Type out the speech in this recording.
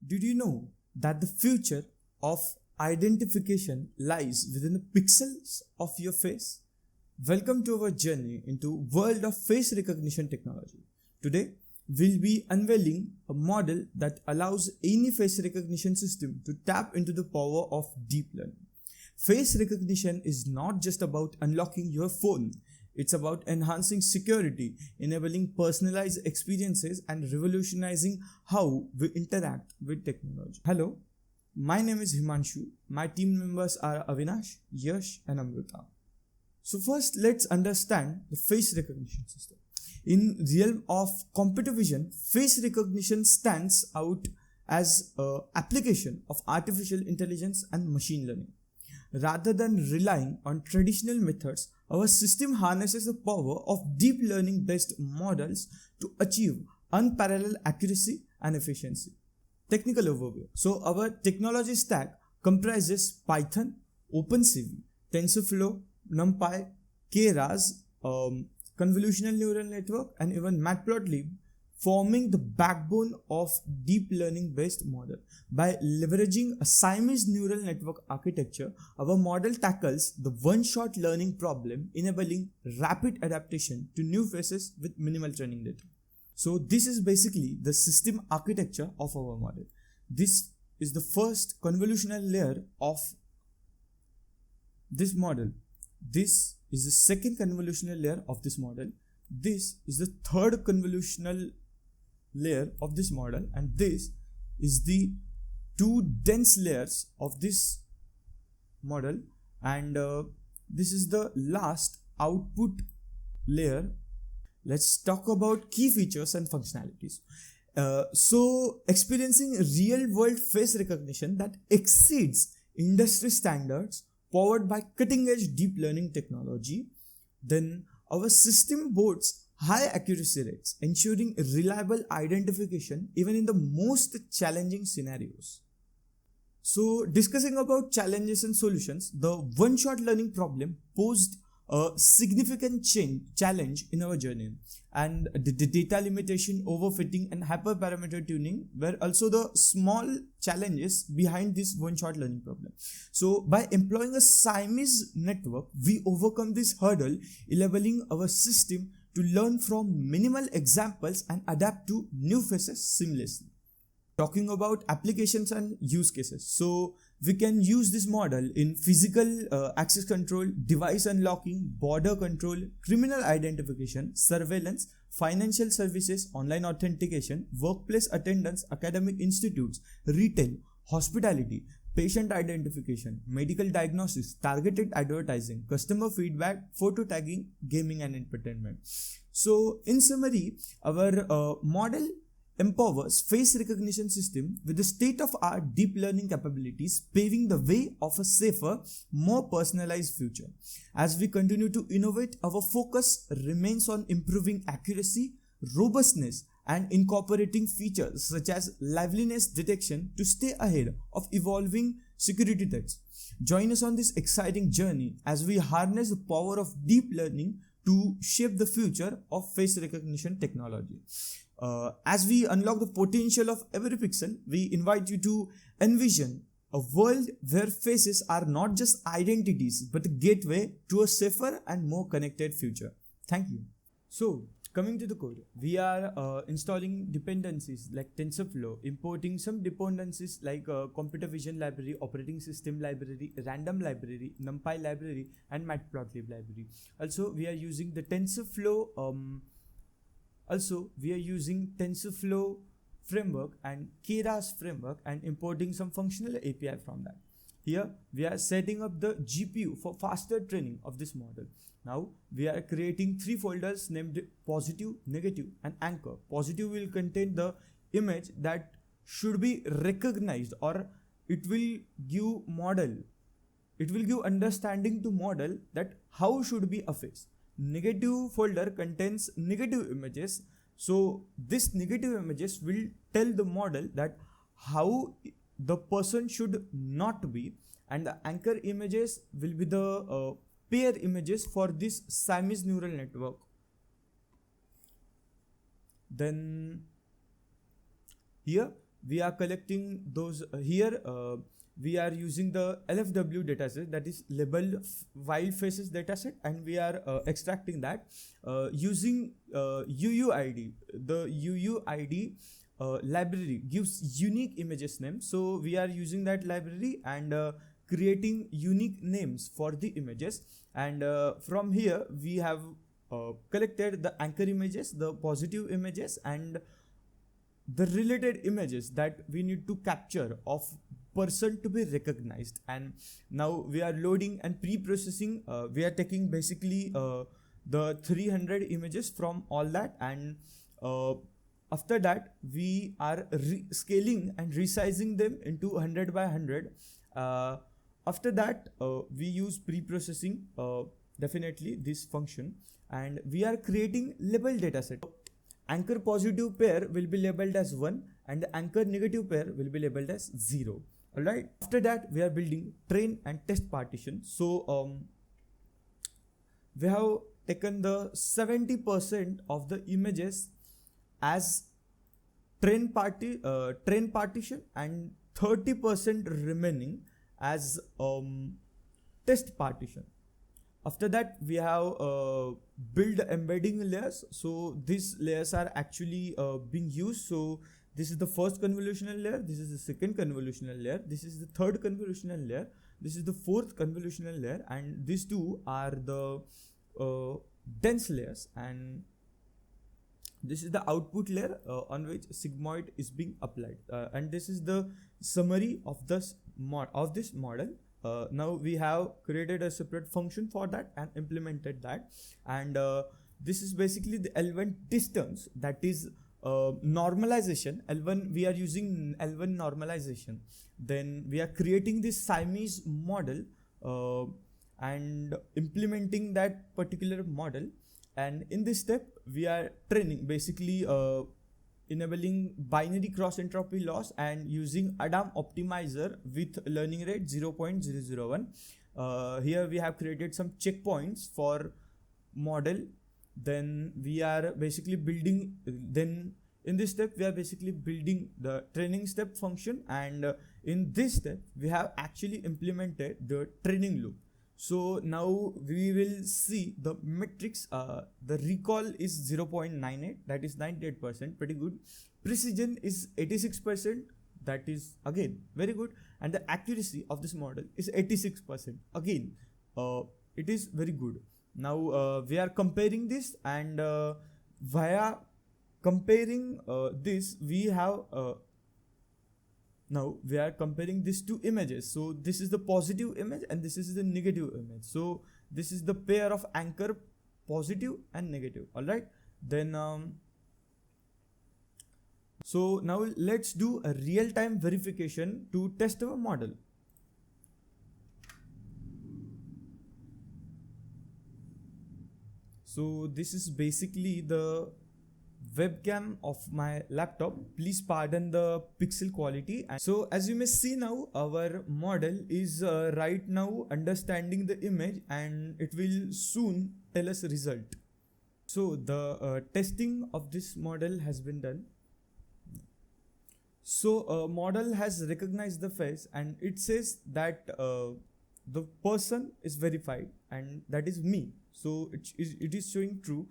Did you know that the future of identification lies within the pixels of your face? Welcome to our journey into world of face recognition technology. Today, we'll be unveiling a model that allows any face recognition system to tap into the power of deep learning. Face recognition is not just about unlocking your phone. It's about enhancing security, enabling personalized experiences, and revolutionizing how we interact with technology. Hello, my name is Himanshu. My team members are Avinash, Yash, and Amrita. So first, let's understand the face recognition system. In the realm of computer vision, face recognition stands out as an application of artificial intelligence and machine learning. Rather than relying on traditional methods, our system harnesses the power of deep learning based models to achieve unparalleled accuracy and efficiency. Technical overview. So, our technology stack comprises Python, OpenCV, TensorFlow, NumPy, Keras, convolutional neural network, and even Matplotlib, forming the backbone of deep learning based model. By leveraging a Siamese neural network architecture, our model tackles the one-shot learning problem, enabling rapid adaptation to new faces with minimal training data. So this is basically the system architecture of our model. This is the first convolutional layer of this model. This is the second convolutional layer of this model. This is the third convolutional layer of this model, and this is the two dense layers of this model, and this is the last output layer. Let's talk about key features and functionalities. So experiencing real world face recognition that exceeds industry standards, powered by cutting edge deep learning technology. Then our system boasts high accuracy rates, ensuring reliable identification even in the most challenging scenarios. So, discussing about challenges and solutions, the one-shot learning problem posed a significant challenge in our journey, and the data limitation, overfitting, and hyperparameter tuning were also the small challenges behind this one-shot learning problem. So, by employing a Siamese network, we overcome this hurdle, enabling our system to learn from minimal examples and adapt to new faces seamlessly. Talking about applications and use cases. So we can use this model in physical access control, device unlocking, border control, criminal identification, surveillance, financial services, online authentication, workplace attendance, academic institutes, retail, hospitality, patient identification, medical diagnosis, targeted advertising, customer feedback, photo tagging, gaming, and entertainment. So in summary, our model empowers face recognition system with the state-of-art deep learning capabilities, paving the way of a safer, more personalized future. As we continue to innovate, our focus remains on improving accuracy, robustness, and incorporating features such as liveliness detection to stay ahead of evolving security threats. Join us on this exciting journey as we harness the power of deep learning to shape the future of face recognition technology. As we unlock the potential of every pixel, we invite you to envision a world where faces are not just identities but a gateway to a safer and more connected future. Thank you. So, coming to the code, we are installing dependencies like TensorFlow, importing some dependencies like computer vision library, operating system library, random library, NumPy library, and Matplotlib library. Also, we are using the TensorFlow framework and Keras framework and importing some functional API from that. Here we are setting up the GPU for faster training of this model. Now we are creating three folders named positive, negative, and anchor. Positive will contain the image that should be recognized, or it will give understanding to model that how should be a face. Negative folder contains negative images, so this negative images will tell the model that how the person should not be, and the anchor images will be the pair images for this Siamese neural network. Then here we are collecting those here. We are using the LFW dataset, that is labeled wild faces dataset, and we are extracting that using UUID. The UUID library gives unique images name, so we are using that library and creating unique names for the images, and from here we have collected the anchor images, the positive images, and the related images that we need to capture of person to be recognized. And now we are loading and pre-processing. We are taking basically the 300 images from all that, and after that we are scaling and resizing them into 100 by 100. After that we use pre-processing, definitely this function, and we are creating label dataset. Anchor positive pair will be labeled as 1 and the anchor negative pair will be labeled as 0. Alright, after that we are building train and test partition. So we have taken the 70% of the images as train partition and 30% remaining as test partition. After that we have build embedding layers. So these layers are actually being used. So this is the first convolutional layer, this is the second convolutional layer, this is the third convolutional layer, this is the fourth convolutional layer, and these two are the dense layers, and this is the output layer on which sigmoid is being applied, and this is the summary of this model. Now we have created a separate function for that and implemented that, and this is basically the L1 distance, that is normalization. L1, we are using L1 normalization. Then we are creating this Siamese model and implementing that particular model, and in this step we are training, basically enabling binary cross entropy loss and using Adam optimizer with learning rate 0.001. Here we have created some checkpoints for model. Then we are basically building, then in this step we are basically building the training step function, and in this step we have actually implemented the training loop. So now we will see the metrics. The recall is 0.98, that is 98%, pretty good. Precision is 86%, that is again very good, and the accuracy of this model is 86%, again it is very good. Now we are comparing this, and via comparing this we have now we are comparing these two images. So this is the positive image and this is the negative image. So this is the pair of anchor positive and negative. All right, then so now let's do a real-time verification to test our model. So this is basically the webcam of my laptop. Please pardon the pixel quality. And so as you may see now, our model is right now understanding the image, and it will soon tell us a result. So the testing of this model has been done. So model has recognized the face, and it says that the person is verified, and that is me. So it is showing true.